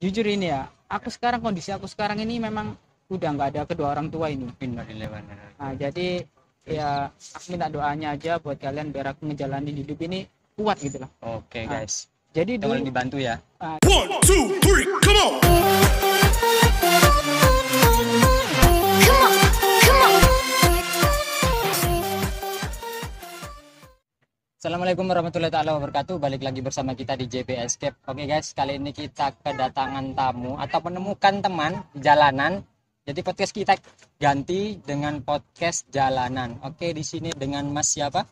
Jujur ini ya, kondisi aku sekarang ini memang udah nggak ada kedua orang tua ini. Nah, jadi ya aku minta doanya aja buat kalian biar aku ngejalanin hidup ini kuat gitu loh. Oke guys, Jadi tolong dulu dibantu ya. 1, 2, 3, come on! Assalamualaikum warahmatullahi taala wabarakatuh. Balik lagi bersama kita di JB Escape. Oke guys, kali ini kita kedatangan tamu atau menemukan teman di jalanan. Jadi podcast kita ganti dengan podcast jalanan. Oke, di sini dengan Mas siapa?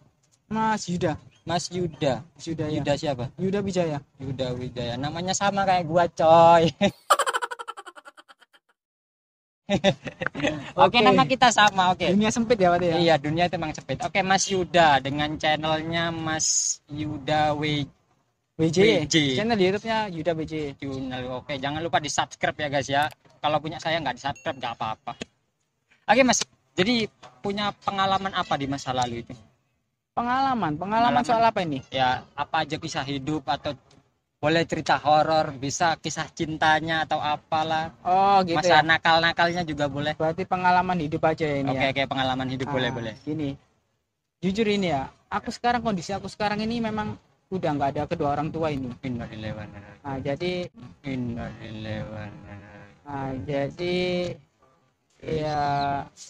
Mas Yuda. Mas Yuda. Yuda ya. Yuda siapa? Yuda Wijaya. Yuda Wijaya. Namanya sama kayak gua, coy. Oke, nama kita sama. Oke. Dunia sempit ya, Pak ya. Iya, dunia itu emang sempit. Oke, Mas Yuda dengan channelnya Mas Yuda WJ. WJ. Channel YouTube-nya Yuda WJ. Channel. Oke, jangan lupa di-subscribe ya guys ya. Kalau punya saya nggak di-subscribe nggak apa-apa. Oke, Mas. Jadi punya pengalaman apa di masa lalu itu? Pengalaman soal apa ini? Ya, apa aja kisah hidup atau boleh cerita horor, bisa kisah cintanya atau apalah. Oh, gitu Masa ya. nakal-nakalnya juga boleh. Berarti pengalaman hidup aja ya ini Oke, ya. oke, pengalaman hidup boleh. Gini. Jujur ini ya, kondisi aku sekarang ini memang udah nggak ada kedua orang tua ini. Innalillahi wa inna ilaihi Nah, jadi ya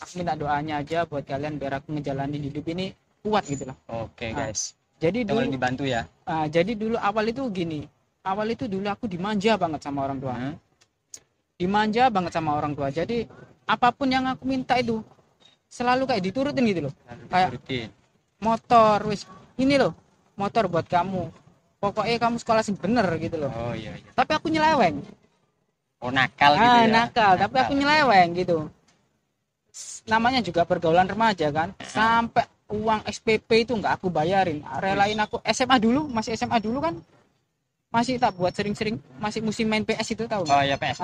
aku minta doanya aja buat kalian biar aku ngejalanin hidup ini kuat gitu loh. Oke guys, Jadi tolong dulu dibantu ya. jadi dulu awal itu gini. Awal itu dulu aku dimanja banget sama orang tua. Dimanja banget sama orang tua. Jadi apapun yang aku minta itu selalu kayak diturutin gitu loh. Kayak motor, wis ini loh, motor buat kamu. Pokoknya kamu sekolah sing bener gitu loh. Oh iya. Tapi aku nyeleweng. Oh, nakal gitu ya. Nakal, tapi aku nyeleweng gitu. Namanya juga pergaulan remaja kan. Sampai uang SPP itu nggak aku bayarin. Relain aku masih SMA dulu kan. Masih tak buat sering-sering, masih musim main PS itu tahu. Oh iya, PS.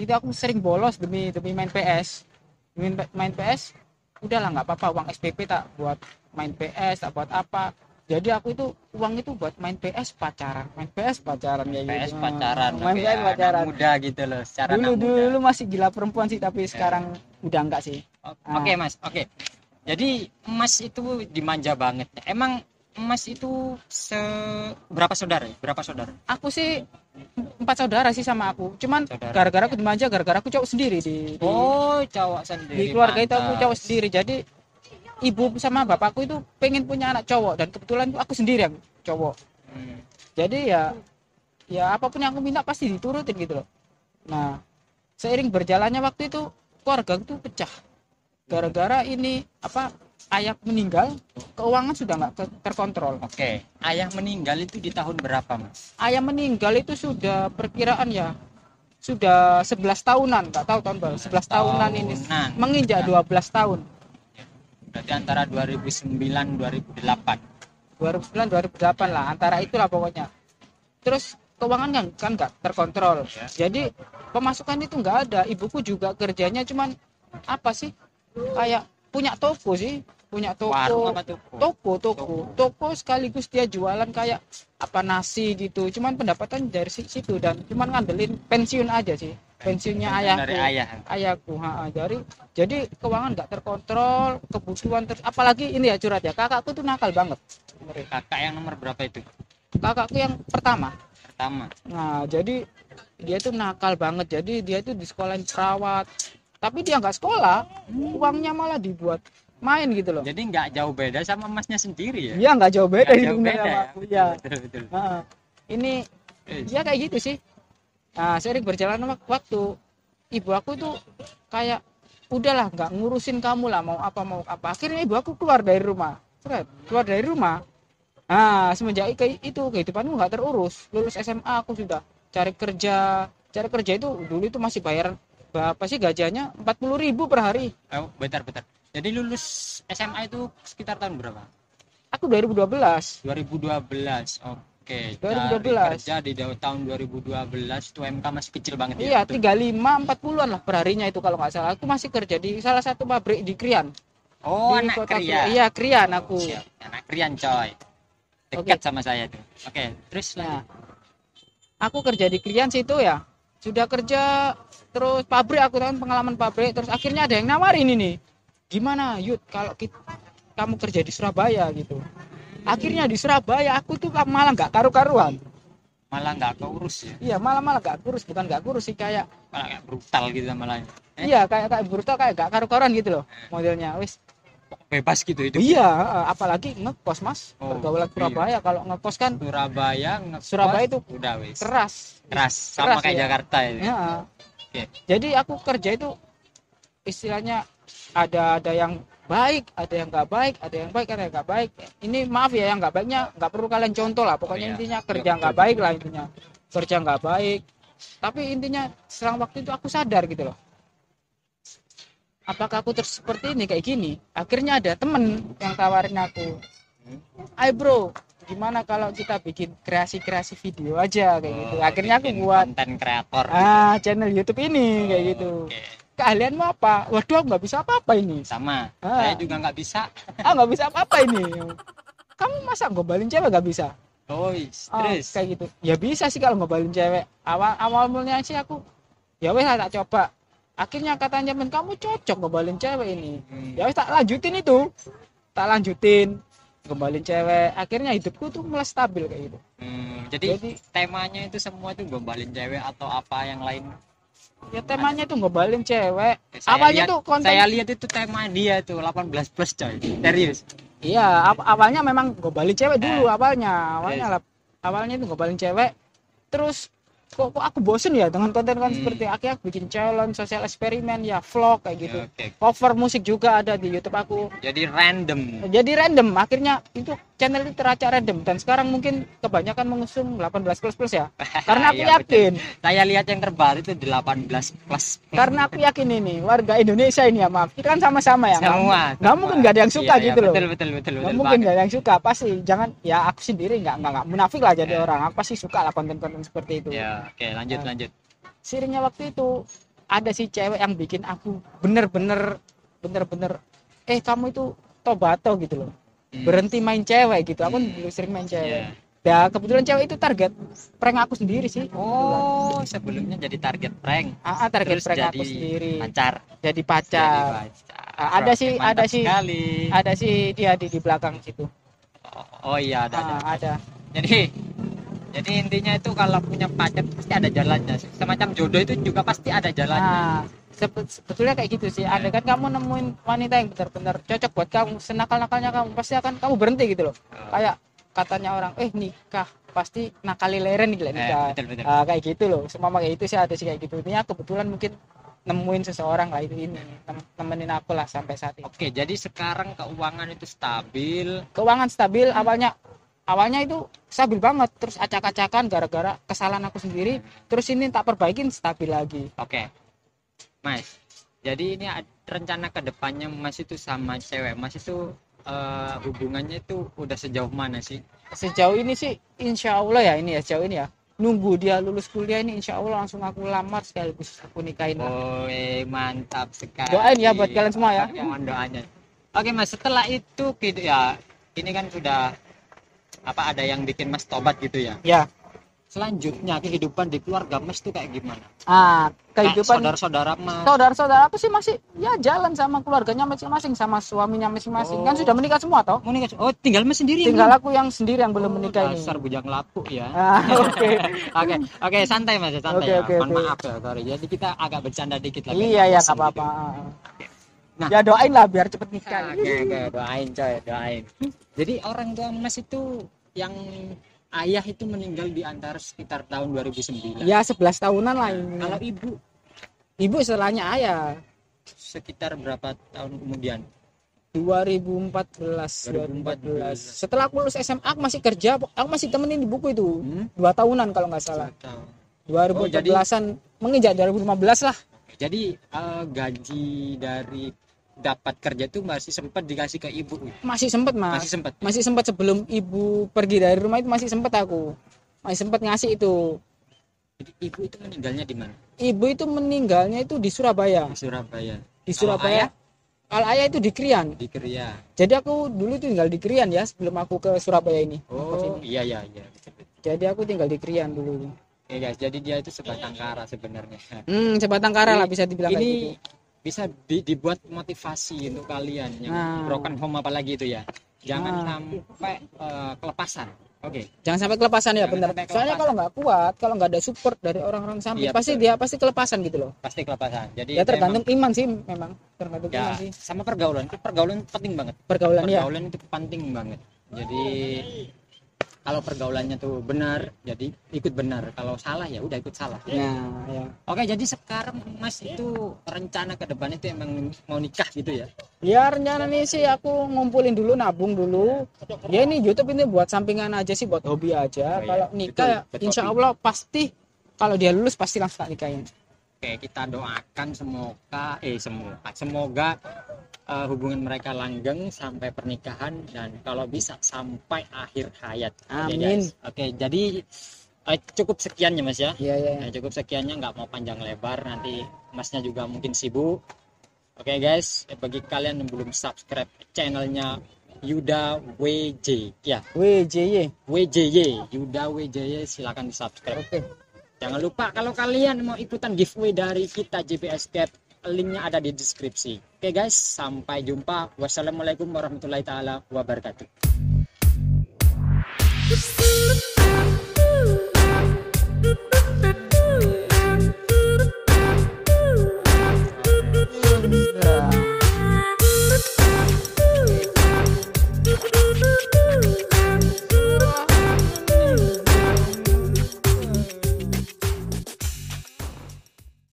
Itu aku sering bolos demi main PS. Demi main PS, udahlah nggak apa-apa, uang SPP tak buat main PS, tak buat apa. Jadi aku itu uang itu buat main PS pacaran ya PS gitu. pacaran. Main Oke, PS pacaran. anak muda gitu loh, secara anak muda. Dulu masih gila perempuan sih, tapi sekarang udah enggak sih. Oke, Mas. Oke. Jadi Mas itu dimanja banget. Emang Mas itu berapa saudara? Aku sih 4 saudara sih sama aku. Cuman Saudara. gara-gara aku dimanja, gara-gara aku cowok sendiri di Oh, cowok sendiri. di keluarga itu aku mantap. cowok sendiri. Jadi ibu sama bapakku itu pengen punya anak cowok, dan kebetulan aku sendiri yang cowok. Jadi ya apapun yang aku minta pasti diturutin gitu loh. Nah, seiring berjalannya waktu itu keluarga itu pecah gara-gara ini ayah meninggal, keuangan sudah nggak terkontrol. Oke. Ayah meninggal itu di tahun berapa, Mas? Ayah meninggal itu sudah perkiraan ya sudah 11 tahunan, nggak tahu tahun berapa, 11 tahunan ini, menginjak 12 tahun. Berarti antara 2009 2008. 2009 2008 lah, antara itulah pokoknya. Terus keuangan kan nggak terkontrol. Jadi pemasukan itu nggak ada. Ibuku juga kerjanya cuman kayak punya toko sih, Warung apa toko sekaligus dia jualan kayak nasi gitu. Cuman pendapatan dari situ, dan cuman ngandelin pensiun aja sih, pensiunnya ayahku. Jadi keuangan nggak terkontrol, kebutuhan apalagi ini ya curhat ya, kakakku tuh nakal banget. Kakak yang nomor berapa itu? Kakakku yang pertama. Nah, jadi dia tuh nakal banget. Jadi dia tuh di sekolahin perawat, tapi dia nggak sekolah, uangnya malah dibuat main gitu loh. Jadi nggak jauh beda sama masnya sendiri ya? Iya, nggak jauh beda Nggak di jauh dunia beda sama ya? aku ya. Betul. Ini dia kayak gitu sih. Nah, sering berjalan waktu, ibu aku tuh kayak udahlah nggak ngurusin kamu lah, mau apa. Akhirnya ibu aku keluar dari rumah. Nah, semenjak itu kehidupanku nggak terurus. Lulus SMA aku sudah cari kerja itu dulu itu masih bayar berapa sih gajinya, 40.000 per hari. Oh, bentar. Jadi lulus SMA itu sekitar tahun berapa? Aku 2012. 2012. Oke. 2012. Cari kerja di tahun 2012 itu MK masih kecil banget Iya, ya. 35-40-an lah per harinya itu kalau nggak salah. Aku masih kerja di salah satu pabrik di Krian. Oh, Di anak kota Krian. Iya, Krian aku. Siap. Anak Krian, coy. Dekat sama saya tuh. Oke, terus Nah, aku kerja di Krian situ ya. sudah kerja terus pabrik, aku kan pengalaman pabrik, terus akhirnya ada yang nawarin ini, gimana Yud kalau kamu kerja di Surabaya gitu. Akhirnya di Surabaya aku tuh malah nggak karu-karuan. Malah nggak keurus ya. Iya, malah nggak kurus, bukan nggak kurus sih, kayak Malah kayak brutal gitu malah. iya kayak brutal, kayak nggak karu-karuan gitu loh modelnya. Wis Bebas gitu hidup. iya, apalagi ngekos Mas, Oh, pergaulan Surabaya. Kalau ngekos kan Surabaya ngekos, Surabaya itu udah wis. keras. Keras sama Keras, kayak ya. Jakarta itu. Ya. Oke. Jadi aku kerja itu istilahnya ada yang baik, ada yang nggak baik, ada yang baik, ada yang nggak baik. Ini maaf ya, yang nggak baiknya nggak perlu kalian contoh lah. Pokoknya Oh, iya. intinya Iya, kerja nggak betul. baik lah intinya. Kerja nggak baik. Tapi intinya selang waktu itu aku sadar gitu loh. Apakah aku terus seperti ini kayak gini? Akhirnya ada temen yang tawarin aku. Ayo bro, gimana kalau kita bikin kreasi-kreasi video aja kayak gitu. Akhirnya aku bikin buat konten kreator channel YouTube ini kayak gitu. Oke. Keahlianmu apa? Waduh, aku nggak bisa apa-apa ini. Sama. Ah. Saya juga nggak bisa. Nggak bisa apa-apa ini. Kamu masa ngombalin cewek nggak bisa? Oh, terus. Kayak gitu. Ya bisa sih kalau ngombalin cewek. Awal mulanya sih aku, ya wes tak coba. Akhirnya katanya men, kamu cocok ngombalin cewek ini. Ya wes tak lanjutin itu. Tak lanjutin ngombalin cewek. Akhirnya hidupku tuh mulai stabil kayak gitu. Jadi temanya itu semua tuh gombalin cewek atau apa yang lain? Ya temanya tuh ngombalin cewek. Saya Awalnya lihat- tuh konten. Saya lihat itu tema dia tuh 18 plus coy. Serius. Iya, awalnya memang ngombalin cewek dulu awalnya itu ngombalin cewek. Terus kok aku bosen ya dengan konten-konten seperti akhirnya aku bikin challenge, sosial eksperimen, ya vlog kayak gitu. Oke. Cover musik juga ada di YouTube aku. Jadi random. Jadi random, akhirnya itu channel itu teracak random dan sekarang mungkin kebanyakan mengusung 18 plus ya. Karena aku Iya, yakin, Saya lihat yang terbaru itu 18 plus. karena aku yakin ini warga Indonesia ini ya, maaf, kita kan sama-sama ya. Semua. Nggak mungkin nggak ada yang suka Iya, gitu loh. Betul. Nggak mungkin nggak ada yang suka, pasti jangan ya, aku sendiri nggak munafik lah jadi orang, aku pasti suka lah konten-konten seperti itu. Ya, oke, lanjut. Sirinya waktu itu ada si cewek yang bikin aku bener-bener kamu itu tobato gitu loh, berhenti main cewek gitu. Aku dulu sering main cewek. Ya kebetulan cewek itu target prank aku sendiri sih. Oh, sebelumnya jadi target prank. Target Terus prank jadi aku sendiri. pacar. Jadi pacar. Ada sih, Sekali. ada sih dia di belakang situ. Oh iya, ada. Ada. Jadi intinya itu kalau punya pacar pasti ada jalannya. Semacam jodoh itu juga pasti ada jalannya. Sebetulnya kayak gitu sih. Ada kan kamu nemuin wanita yang benar-benar cocok buat kamu, senakal-nakalnya kamu pasti akan kamu berhenti gitu loh. Kayak katanya orang, nikah pasti nakali leren nih nikah. Betul. Kayak gitu loh. Semua kayak itu sih, ada sih kayak gitu. Ini kebetulan mungkin nemuin seseorang lah ini nemenin aku lah sampai saat ini. Oke, jadi sekarang keuangan itu stabil. Keuangan stabil, awalnya itu stabil banget, terus acak-acakan gara-gara kesalahan aku sendiri, terus ini tak perbaikin stabil lagi. Oke, Mas. Jadi ini rencana kedepannya Mas itu sama cewek Mas itu hubungannya itu udah sejauh mana sih? Sejauh ini sih insya Allah ya, ini ya sejauh ini ya, nunggu dia lulus kuliah ini insya Allah langsung aku lamar sekaligus aku nikahin lah. Oh, mantap sekali. Doain ya buat kalian semua ya. Mohon doanya. Oke Mas, setelah itu gitu ya, ini kan sudah ada yang bikin Mas tobat gitu ya. Ya. Selanjutnya kehidupan di keluarga Mas tuh kayak gimana? Kehidupan saudara-saudara Mas. saudara-saudara aku sih masih ya jalan sama keluarganya masing-masing, sama suaminya masing-masing. Kan sudah menikah semua toh. Mau nikah? Oh, tinggal Mas sendiri. Tinggal aku yang sendiri yang belum menikah ini. Dasar bujang lapuk ya. Oke. Oke, santai Mas, santai ya. Oke. Maaf ya, sorry. Jadi kita agak bercanda dikit lagi. Iya ya, nggak apa-apa. Nah. Ya doain lah biar cepet nikah. Oke, doain coy, doain. Jadi orang tua Mas itu yang ayah itu meninggal di antara sekitar tahun 2009. Ya 11 tahunan lah ini. Kalau ibu setelahnya ayah sekitar berapa tahun kemudian? 2014. Setelah aku lulus SMA aku masih kerja, aku masih temenin di buku itu. 2 tahunan kalau nggak salah. 2014-an menginjak 2015 lah. Jadi gaji dari dapat kerja itu masih sempat dikasih ke ibu. Masih sempat Mas. Masih sempat. Sempat sebelum ibu pergi dari rumah itu masih sempat aku. Masih sempat ngasih itu. Jadi ibu itu meninggalnya di mana? Ibu itu meninggalnya itu di Surabaya. Di Surabaya. Kalau ayah itu di Krian. Di Krian. Jadi aku dulu tinggal di Krian ya sebelum aku ke Surabaya ini. Oh iya. Jadi aku tinggal di Krian dulu. Oke guys, jadi dia itu sebatang kara sebenarnya. Sebatang kara lah bisa dibilang kayak gitu. Ini bisa dibuat motivasi untuk kalian yang broken home apalagi itu ya. Jangan sampai kelepasan. Oke. Jangan sampai kelepasan ya, Jangan benar. sampai Soalnya kelepasan. kalau nggak kuat, kalau nggak ada support dari orang-orang samping, Iya, pasti betul. dia pasti kelepasan gitu loh. Pasti kelepasan. Jadi Ya tergantung emang- iman sih memang, tergantung ya, iman sih. sama pergaulan. Pergaulan penting banget. Pergaulan ya. Pergaulan itu penting banget. Jadi kalau pergaulannya tuh benar, jadi ikut benar. Kalau salah ya udah ikut salah. Nah, ya. Oke, jadi sekarang Mas itu rencana ke depan itu emang mau nikah gitu ya? Ya rencana nih sih aku ngumpulin dulu, nabung dulu. Ya ini YouTube ini buat sampingan aja sih, buat hobi aja. Oh, iya. Kalau nikah ya, Betul, insya hobi. Allah pasti kalau dia lulus pasti langsung tak nikahin. Oke, kita doakan semoga hubungan mereka langgeng sampai pernikahan dan kalau bisa sampai akhir hayat. Oke, Amin. guys. Oke, jadi cukup sekian ya Mas ya. Iya ya. Cukup sekiannya, nggak mau panjang lebar, nanti Masnya juga mungkin sibuk. Oke guys, bagi kalian yang belum subscribe channelnya Yuda WJ ya, WJY. WJY Yuda WJY, silakan di subscribe. Oke. Jangan lupa kalau kalian mau ikutan giveaway dari kita JPS Cap, linknya ada di deskripsi. Oke guys, sampai jumpa. Wassalamualaikum warahmatullahi taala wabarakatuh. Nah.